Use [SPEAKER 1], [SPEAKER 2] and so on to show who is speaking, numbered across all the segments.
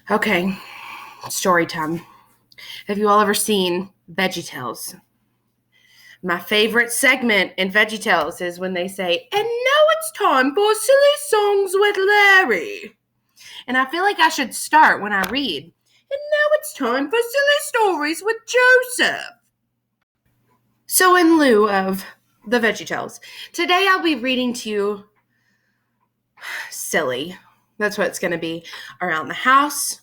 [SPEAKER 1] Okay, story time. Have you all ever seen VeggieTales? My favorite segment in VeggieTales is when they say, "And now it's time for Silly Songs with Larry." And I feel like I should start when I read, "And now it's time for Silly Stories with Joseph." So in lieu of the VeggieTales, today I'll be reading to you silly. That's what it's going to be. Around the house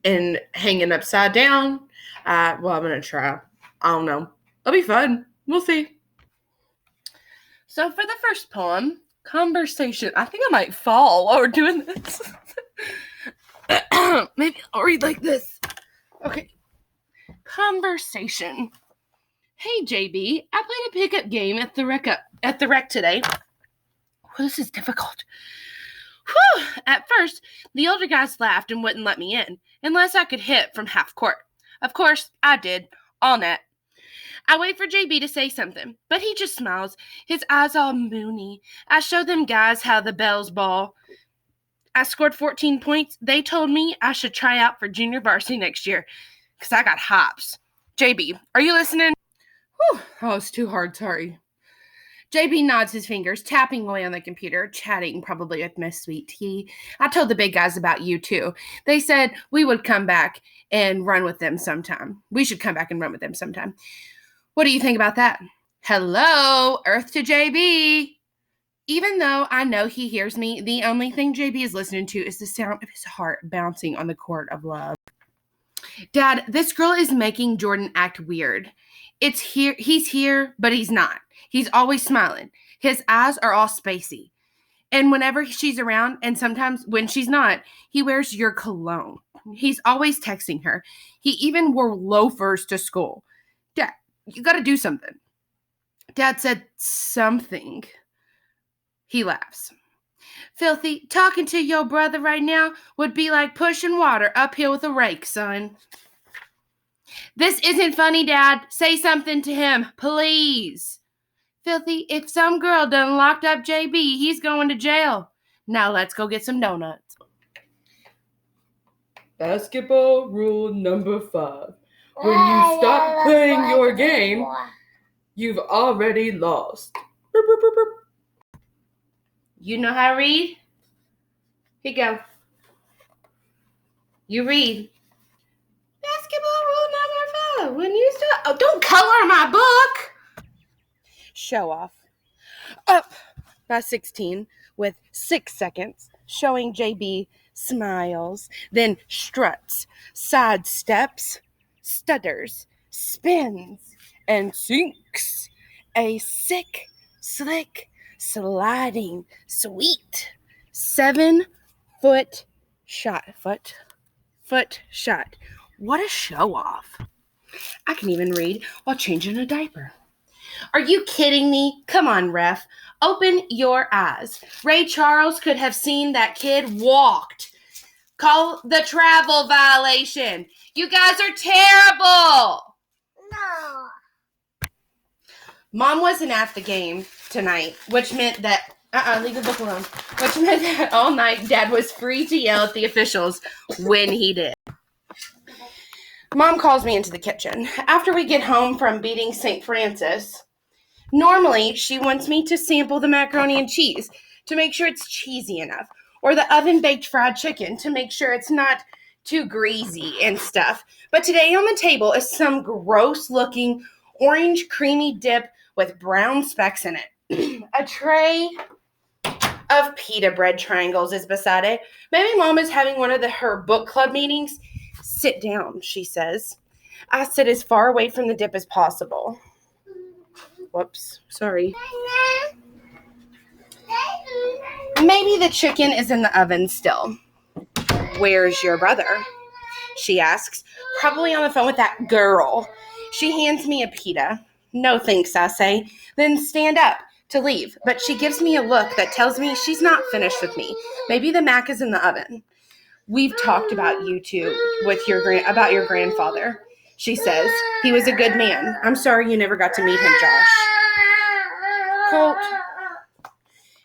[SPEAKER 1] and hanging upside down. I'm going to try. I don't know. It'll be fun. We'll see. So for the first poem, Conversation. I think I might fall while we're doing this. Maybe I'll read like this. Okay. Conversation. Hey, JB, I played a pickup game at the rec today. Oh, this is difficult. Whew. At first, the older guys laughed and wouldn't let me in, unless I could hit from half court. Of course, I did. All net. I wait for JB to say something, but he just smiles, his eyes all moony. I show them guys how the bells ball. I scored 14 points. They told me I should try out for junior varsity next year, because I got hops. JB, are you listening? Whew, that was too hard, sorry. JB nods his fingers, tapping away on the computer, chatting probably with Miss Sweet Tea. I told the big guys about you, too. They said we would come back and run with them sometime. We should come back and run with them sometime. What do you think about that? Hello, Earth to JB. Even though I know he hears me, the only thing JB is listening to is the sound of his heart bouncing on the court of love. Dad, this girl is making Jordan act weird. He's here, but he's not. He's always smiling. His eyes are all spacey. And whenever she's around, and sometimes when she's not, he wears your cologne. He's always texting her. He even wore loafers to school. Dad, you got to do something. Dad said something. He laughs. Filthy, talking to your brother right now would be like pushing water uphill with a rake, son. This isn't funny, Dad. Say something to him, please. Filthy, if some girl done locked up JB, he's going to jail. Now let's go get some donuts. Basketball rule number 5. When you stop playing your game, you've already lost. You know how to read? Here you go. You read. Basketball rule number 5. When you stop... Oh, don't color my book! Show off. Up by 16 with 6 seconds, showing JB smiles, then struts, sidesteps, stutters, spins, and sinks. A sick, slick, sliding, sweet 7-foot shot. Foot shot. What a show off. I can even read while changing a diaper. Are you kidding me? Come on, ref. Open your eyes. Ray Charles could have seen that kid walked. Call the travel violation. You guys are terrible. No. Mom wasn't at the game tonight, which meant that leave the book alone. Which meant that all night Dad was free to yell at the officials when he did. Mom calls me into the kitchen. After we get home from beating St. Francis, normally she wants me to sample the macaroni and cheese to make sure it's cheesy enough, or the oven-baked fried chicken to make sure it's not too greasy and stuff. But today on the table is some gross-looking orange creamy dip with brown specks in it. A tray of pita bread triangles is beside it. Maybe Mom is having one of her book club meetings. Sit down, she says. I sit as far away from the dip as possible. Whoops, sorry. Maybe the chicken is in the oven still. Where's your brother? She asks, probably on the phone with that girl. She hands me a pita. No thanks, I say, then stand up to leave. But she gives me a look that tells me she's not finished with me. Maybe the mac is in the oven. We've talked about you two about your grandfather, she says. He was a good man. I'm sorry you never got to meet him, Josh. Colt.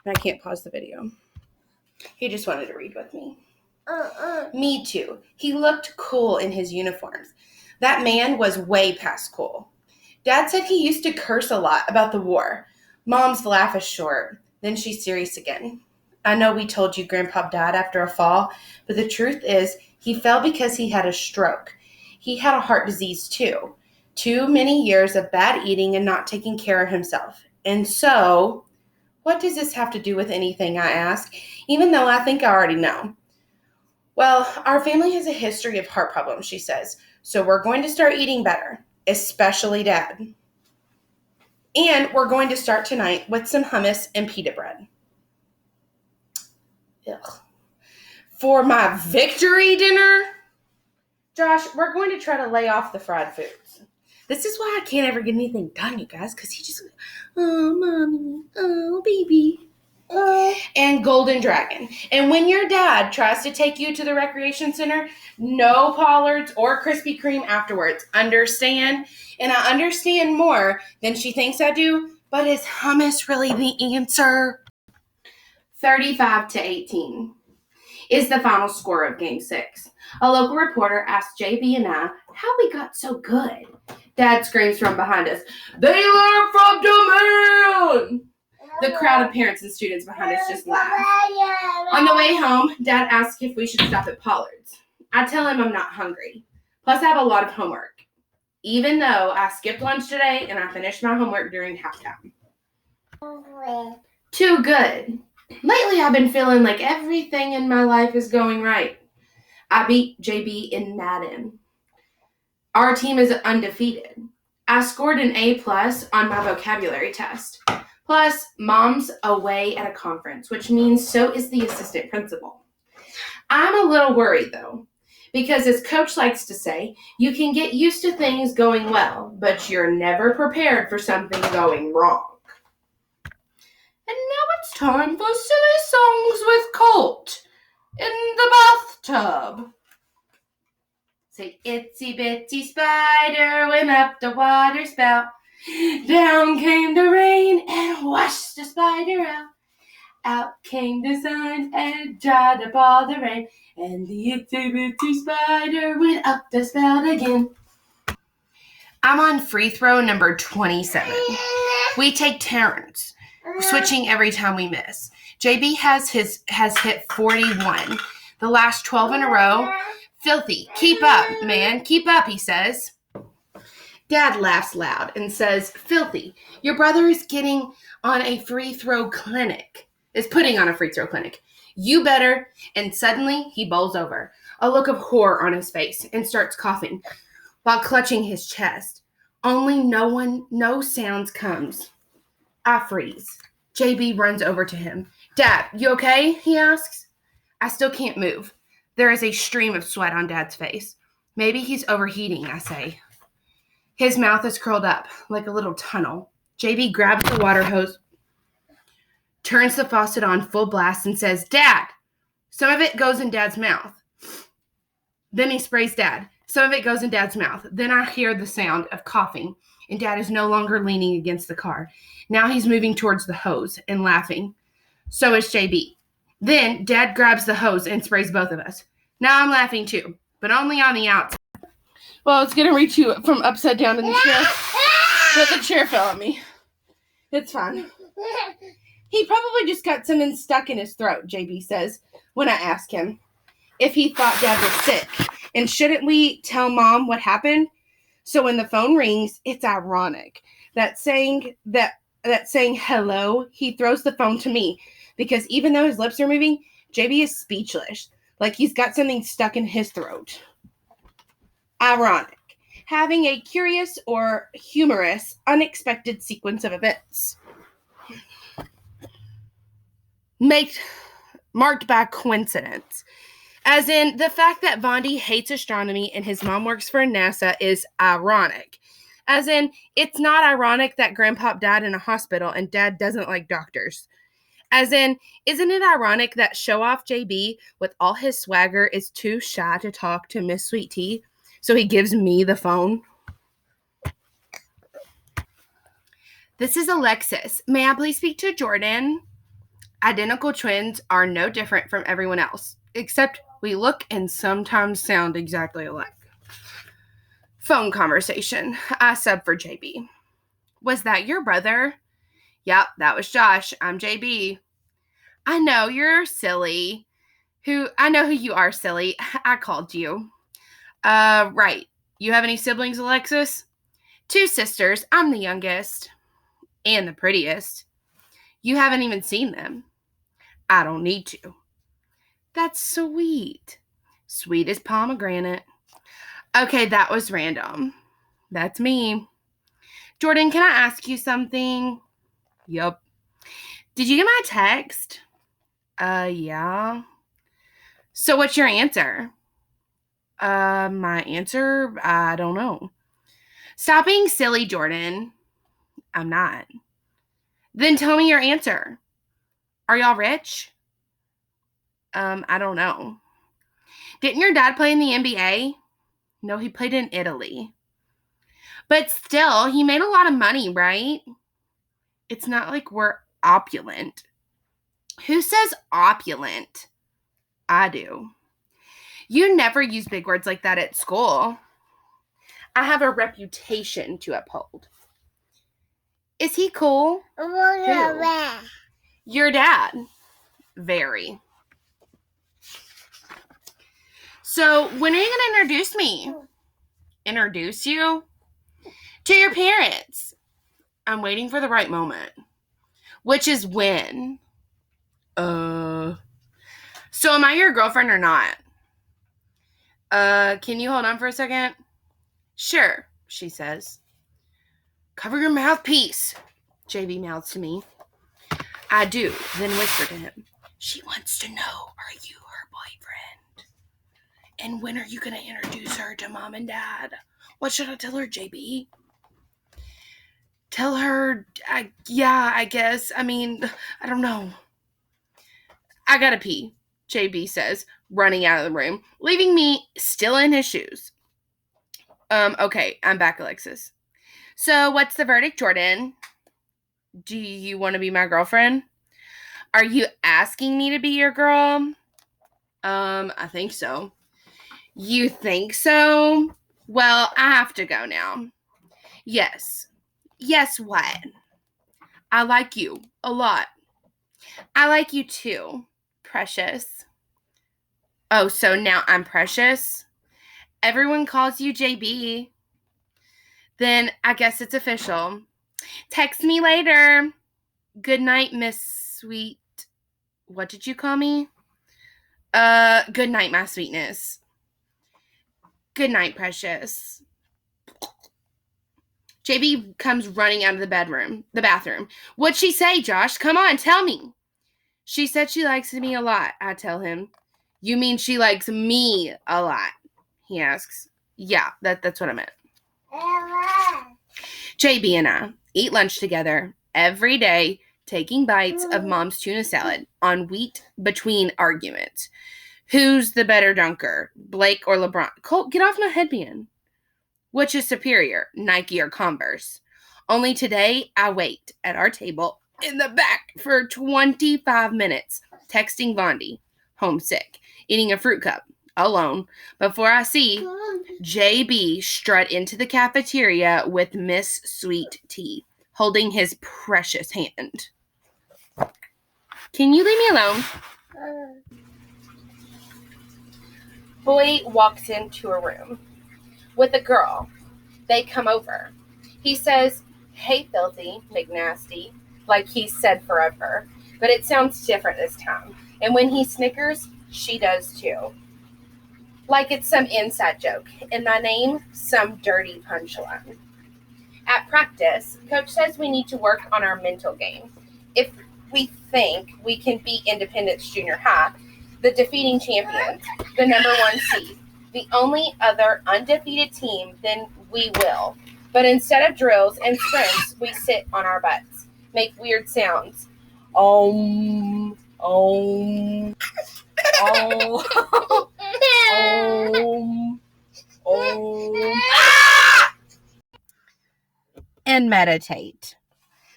[SPEAKER 1] And I can't pause the video. He just wanted to read with me. Me too. He looked cool in his uniforms. That man was way past cool. Dad said he used to curse a lot about the war. Mom's laugh is short. Then she's serious again. I know we told you Grandpa died after a fall, but the truth is he fell because he had a stroke. He had a heart disease too. Too many years of bad eating and not taking care of himself. And so, what does this have to do with anything, I ask, even though I think I already know. Well, our family has a history of heart problems, she says, so we're going to start eating better, especially Dad. And we're going to start tonight with some hummus and pita bread. Ugh. For my victory dinner, Josh, we're going to try to lay off the fried foods. This is why I can't ever get anything done, you guys, because he just, oh, mommy, oh, baby. And Golden Dragon. And when your dad tries to take you to the recreation center, no Pollards or Krispy Kreme afterwards. Understand? And I understand more than she thinks I do, but is hummus really the answer? 35-18 is the final score of Game 6. A local reporter asked JB and I how we got so good. Dad screams from behind us, "They learn from the man!" The crowd of parents and students behind us just laugh. On the way home, Dad asks if we should stop at Pollard's. I tell him I'm not hungry. Plus, I have a lot of homework. Even though I skipped lunch today and I finished my homework during halftime. Too good. Lately, I've been feeling like everything in my life is going right. I beat JB in Madden. Our team is undefeated. I scored an A+ on my vocabulary test. Plus, Mom's away at a conference, which means so is the assistant principal. I'm a little worried, though, because as Coach likes to say, you can get used to things going well, but you're never prepared for something going wrong. And now it's time for Silly Songs with Colt in the bathtub. Say, itsy bitsy spider went up the water spout. Down came the rain and washed the spider out. Out came the sun and dried up all the rain. And the itsy bitsy spider went up the spout again. I'm on free throw number 27. We take turns, switching every time we miss. JB has hit 41. The last 12 in a row. Filthy. Keep up, man. Keep up, he says. Dad laughs loud and says, "Filthy, your brother is getting on a free throw clinic. Is putting on a free throw clinic. You better." And suddenly he bowls over, a look of horror on his face, and starts coughing while clutching his chest. Only no sounds comes. I freeze. JB runs over to him. "Dad, you okay?" he asks. I still can't move. There is a stream of sweat on Dad's face. Maybe he's overheating, I say. His mouth is curled up like a little tunnel. JB grabs the water hose, turns the faucet on full blast, and says, "Dad!" Some of it goes in Dad's mouth. Then he sprays Dad. Some of it goes in Dad's mouth. Then I hear the sound of coughing, and Dad is no longer leaning against the car. Now he's moving towards the hose and laughing. So is JB. Then Dad grabs the hose and sprays both of us. Now I'm laughing too, but only on the outside. Well, it's going to reach you from upside down in the chair, but the chair fell on me. It's fine. He probably just got something stuck in his throat, JB says, when I ask him if he thought Dad was sick. And shouldn't we tell Mom what happened? So when the phone rings, it's ironic that saying hello, he throws the phone to me, because even though his lips are moving, JB is speechless, like he's got something stuck in his throat. Ironic. Having a curious or humorous, unexpected sequence of events. Marked by coincidence. As in, the fact that Vondi hates astronomy and his mom works for NASA is ironic. As in, it's not ironic that Grandpa died in a hospital and Dad doesn't like doctors. As in, isn't it ironic that show-off JB, with all his swagger, is too shy to talk to Miss Sweet Tea, so he gives me the phone? This is Alexis. May I please speak to Jordan? Identical twins are no different from everyone else, except We look and sometimes sound exactly alike. Phone conversation. I sub for JB. Was that your brother? Yep, that was Josh. I'm JB. I know you're silly. I know who you are, silly. I called you. Right. You have any siblings, Alexis? 2 sisters. I'm the youngest. And the prettiest. You haven't even seen them. I don't need to. That's sweet. Sweet as pomegranate. Okay, that was random. That's me. Jordan, can I ask you something? Yup. Did you get my text? Yeah. So what's your answer? My answer? I don't know. Stop being silly, Jordan. I'm not. Then tell me your answer. Are y'all rich? I don't know. Didn't your dad play in the NBA? No, he played in Italy. But still, he made a lot of money, right? It's not like we're opulent. Who says opulent? I do. You never use big words like that at school. I have a reputation to uphold. Is he cool? Who? Your dad. Very. So, when are you going to introduce me? Introduce you? To your parents. I'm waiting for the right moment. Which is when? So am I your girlfriend or not? Can you hold on for a second? Sure, she says. Cover your mouthpiece, JB mouths to me. I do, then whisper to him. She wants to know, are you her boyfriend? And when are you going to introduce her to mom and dad? What should I tell her, JB? Tell her, I guess. I mean, I don't know. I gotta pee, JB says, running out of the room, leaving me still in his shoes. Okay, I'm back, Alexis. So, what's the verdict, Jordan? Do you want to be my girlfriend? Are you asking me to be your girl? I think so. You think so? Well, I have to go now. Yes. Yes, what? I like you a lot. I like you too, Precious. Oh, so now I'm Precious? Everyone calls you JB. Then I guess it's official. Text me later. Good night, Miss Sweet. What did you call me? Good night, my sweetness. Good night, Precious. JB comes running out of the bathroom. What'd she say, Josh? Come on, tell me. She said she likes me a lot, I tell him. You mean she likes me a lot? He asks. Yeah, that's what I meant. JB and I eat lunch together every day, taking bites of mom's tuna salad on wheat between arguments. Who's the better dunker, Blake or LeBron? Colt, get off my headband. Which is superior, Nike or Converse? Only today, I wait at our table in the back for 25 minutes, texting Vondi, homesick, eating a fruit cup, alone, before I see JB strut into the cafeteria with Miss Sweet Tea, holding his precious hand. Can you leave me alone? Boy walks into a room with a girl. They come over. He says, "Hey, filthy, McNasty," like he's said forever, but it sounds different this time. And when he snickers, she does too. Like it's some inside joke. And my name, some dirty punchline. At practice, coach says we need to work on our mental game. If we think we can beat Independence Junior High, the defeating champions, the number 1 seed, the only other undefeated team, then we will. But instead of drills and sprints, we sit on our butts, make weird sounds. Om, om, om, om, om. And meditate.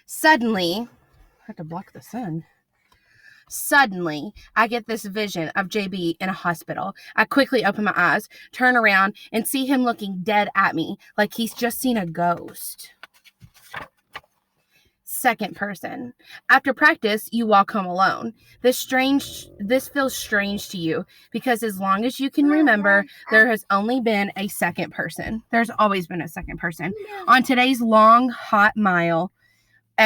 [SPEAKER 1] Suddenly, I have to block the sun. Suddenly, I get this vision of JB in a hospital. I quickly open my eyes, turn around, and see him looking dead at me like he's just seen a ghost. Second person. After practice, you walk home alone. This feels strange to you because as long as you can remember, there has only been a second person. There's always been a second person. On today's long, hot mile,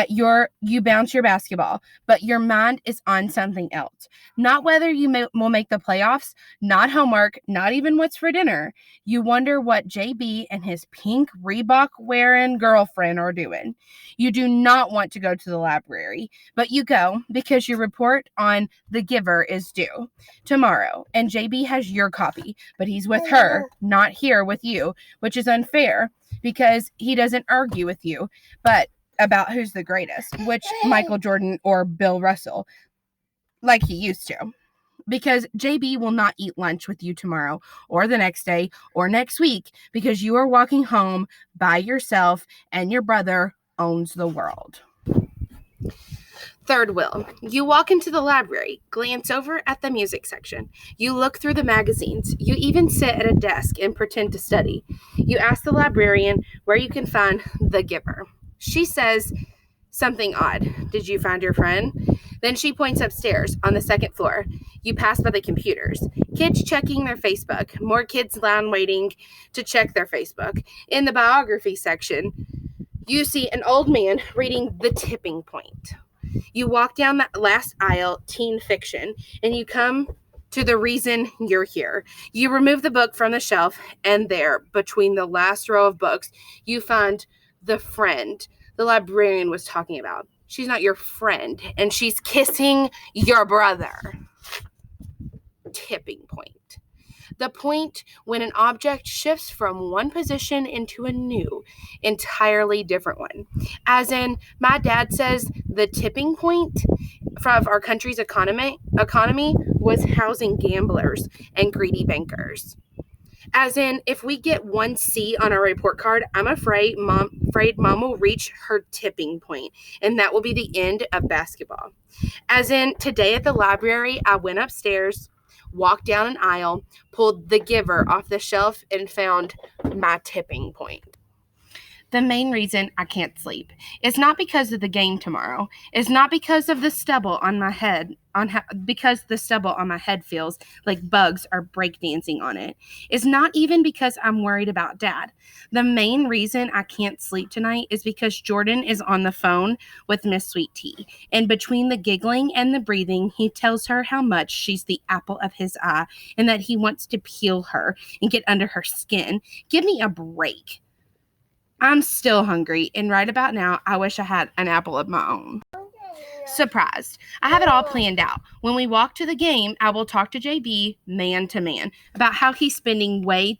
[SPEAKER 1] you bounce your basketball, but your mind is on something else. Not whether you will make the playoffs, not homework, not even what's for dinner. You wonder what JB and his pink Reebok wearing girlfriend are doing. You do not want to go to the library, but you go because your report on The Giver is due tomorrow, and JB has your copy, but he's with her, not here with you, which is unfair because he doesn't argue with you, but about who's the greatest, which Michael Jordan or Bill Russell, like he used to. Because JB will not eat lunch with you tomorrow or the next day or next week because you are walking home by yourself and your brother owns the world. Third wheel. You walk into the library, glance over at the music section. You look through the magazines. You even sit at a desk and pretend to study. You ask the librarian where you can find The Giver. She says something odd. Did you find your friend? Then she points upstairs on the second floor. You pass by the computers. Kids checking their Facebook. More kids line waiting to check their Facebook. In the biography section, you see an old man reading The Tipping Point. You walk down that last aisle, teen fiction, and you come to the reason you're here. You remove the book from the shelf, and there, between the last row of books, you find the friend the librarian was talking about. She's not your friend, and she's kissing your brother. Tipping point. The point when an object shifts from one position into a new, entirely different one. As in, my dad says the tipping point of our country's economy was housing gamblers and greedy bankers. As in, if we get one C on our report card, I'm afraid mom will reach her tipping point, and that will be the end of basketball. As in, today at the library, I went upstairs, walked down an aisle, pulled The Giver off the shelf, and found my tipping point. The main reason I can't sleep is not because of the game tomorrow. It's not because of the stubble on my head, because the stubble on my head feels like bugs are breakdancing on it. It's not even because I'm worried about Dad. The main reason I can't sleep tonight is because Jordan is on the phone with Miss Sweet Tea. And between the giggling and the breathing, he tells her how much she's the apple of his eye and that he wants to peel her and get under her skin. Give me a break. I'm still hungry, and right about now, I wish I had an apple of my own. Surprised. I have it all planned out. When we walk to the game, I will talk to JB man to man about how he's spending way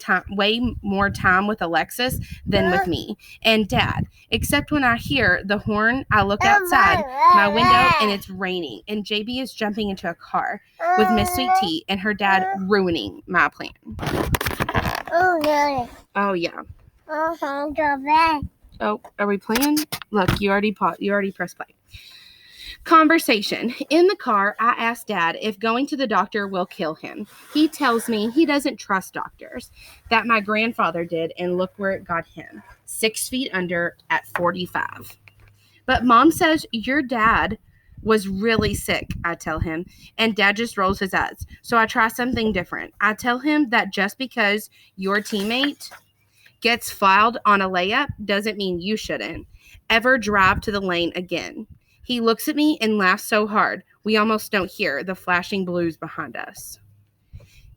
[SPEAKER 1] more time with Alexis than with me and Dad. Except when I hear the horn, I look outside my window and it's raining, and JB is jumping into a car with Miss Sweet Tea and her dad ruining my plan. Oh yeah. Oh, are we playing? Look, you already pressed play. Conversation. In the car, I asked Dad if going to the doctor will kill him. He tells me he doesn't trust doctors, that my grandfather did, and look where it got him. 6 feet under at 45. But Mom says your dad was really sick, I tell him, and Dad just rolls his eyes. So I try something different. I tell him that just because your teammate gets fouled on a layup doesn't mean you shouldn't ever drive to the lane again. He looks at me and laughs so hard, we almost don't hear the flashing blues behind us.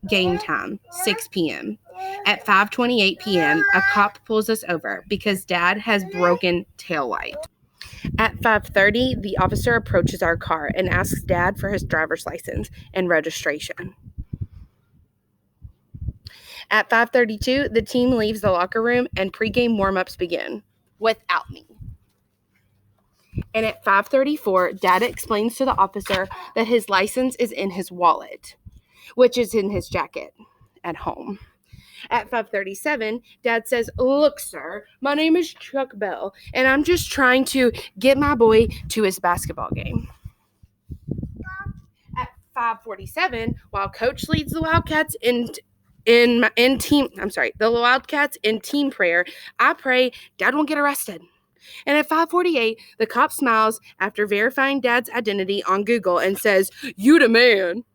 [SPEAKER 1] Game time, 6 p.m. At 5:28 p.m., a cop pulls us over because Dad has broken taillight. At 5:30, the officer approaches our car and asks Dad for his driver's license and registration. At 5:32, the team leaves the locker room and pregame warm-ups begin without me. And at 5:34, Dad explains to the officer that his license is in his wallet, which is in his jacket at home. At 5:37, Dad says, "Look, sir, my name is Chuck Bell, and I'm just trying to get my boy to his basketball game." 5:47, while Coach leads the Wildcats the Wildcats in team prayer, I pray Dad won't get arrested. And at 5:48, the cop smiles after verifying Dad's identity on Google and says, "You the man."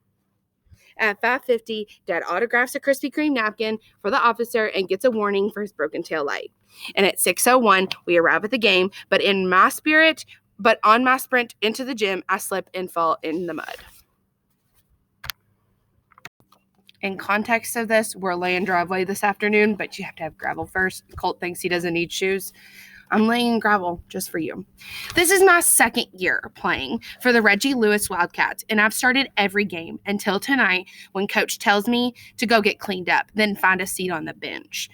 [SPEAKER 1] At 5:50, Dad autographs a Krispy Kreme napkin for the officer and gets a warning for his broken tail light. And at 6:01, we arrive at the game, but on my sprint into the gym, I slip and fall in the mud. In context of this, we're laying driveway this afternoon, but you have to have gravel first. Colt thinks he doesn't need shoes. I'm laying gravel just for you. This is my second year playing for the Reggie Lewis Wildcats, and I've started every game until tonight when Coach tells me to go get cleaned up, then find a seat on the bench.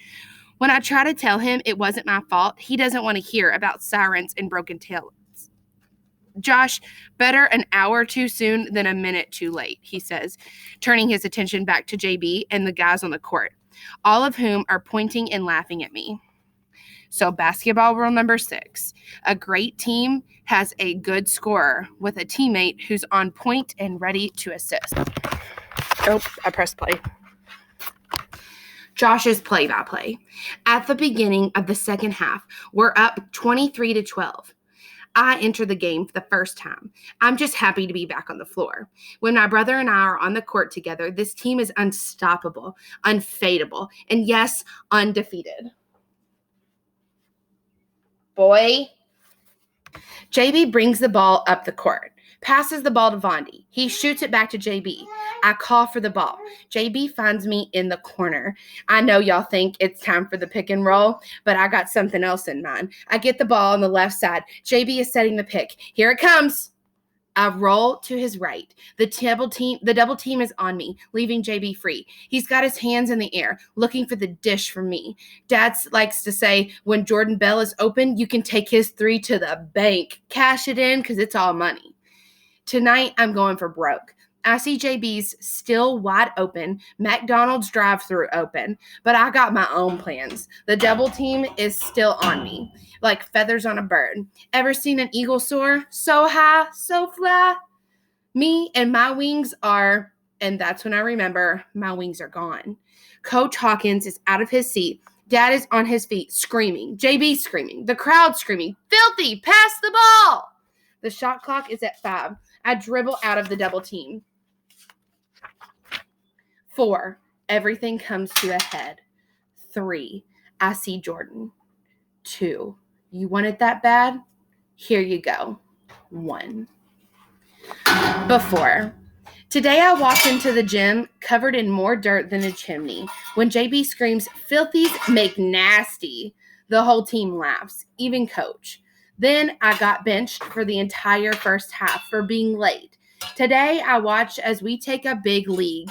[SPEAKER 1] When I try to tell him it wasn't my fault, he doesn't want to hear about sirens and broken taillights. Josh, better an hour too soon than a minute too late, he says, turning his attention back to JB and the guys on the court, all of whom are pointing and laughing at me. So basketball rule number 6, a great team has a good scorer with a teammate who's on point and ready to assist. Oh, I pressed play. Josh's play-by-play. At the beginning of the second half, we're up 23-12. I enter the game for the first time. I'm just happy to be back on the floor. When my brother and I are on the court together, this team is unstoppable, unfadable, and yes, undefeated. Boy. JB brings the ball up the court, passes the ball to Vondi. He shoots it back to JB. I call for the ball. JB finds me in the corner. I know y'all think it's time for the pick and roll, but I got something else in mind. I get the ball on the left side. JB is setting the pick. Here it comes. I roll to his right. The double team is on me, leaving JB free. He's got his hands in the air, looking for the dish from me. Dad likes to say, when Jordan Bell is open, you can take his 3 to the bank. Cash it in because it's all money. Tonight, I'm going for broke. I see JB's still wide open, McDonald's drive-thru open, but I got my own plans. The double team is still on me, like feathers on a bird. Ever seen an eagle soar? So high, so fly. Me and my wings are, and that's when I remember, my wings are gone. Coach Hawkins is out of his seat. Dad is on his feet, screaming. JB screaming. The crowd screaming. Filthy, pass the ball. The shot clock is at 5. I dribble out of the double team. 4, everything comes to a head. 3, I see Jordan. 2, you want it that bad? Here you go. 1. Before. Today I walked into the gym covered in more dirt than a chimney. When JB screams, "Filthies make nasty," the whole team laughs, even Coach. Then I got benched for the entire first half for being late. Today I watched as we take a big lead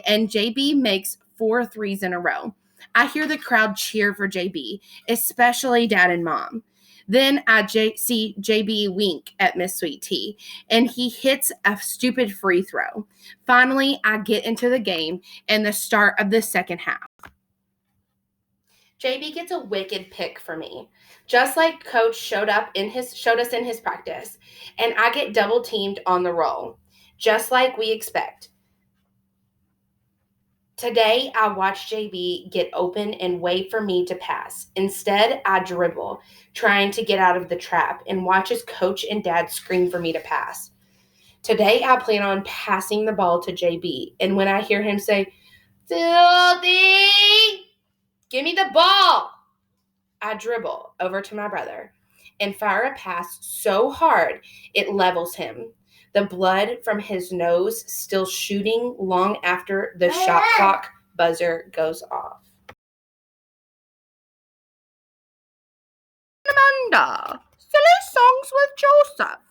[SPEAKER 1] and JB makes 4 threes in a row. I hear the crowd cheer for JB, especially Dad and Mom. Then I see JB wink at Miss Sweet Tea, and he hits a stupid free throw. Finally, I get into the game and the start of the second half. JB gets a wicked pick for me, just like Coach showed us in his practice, and I get double teamed on the roll, just like we expect. Today, I watched JB get open and wait for me to pass. Instead, I dribble, trying to get out of the trap, and watch as Coach and Dad scream for me to pass. Today, I plan on passing the ball to JB, and when I hear him say, "Filthy, give me the ball," I dribble over to my brother and fire a pass so hard it levels him. The blood from his nose still shooting long after the shot clock buzzer goes off. Amanda, silly songs with Joseph.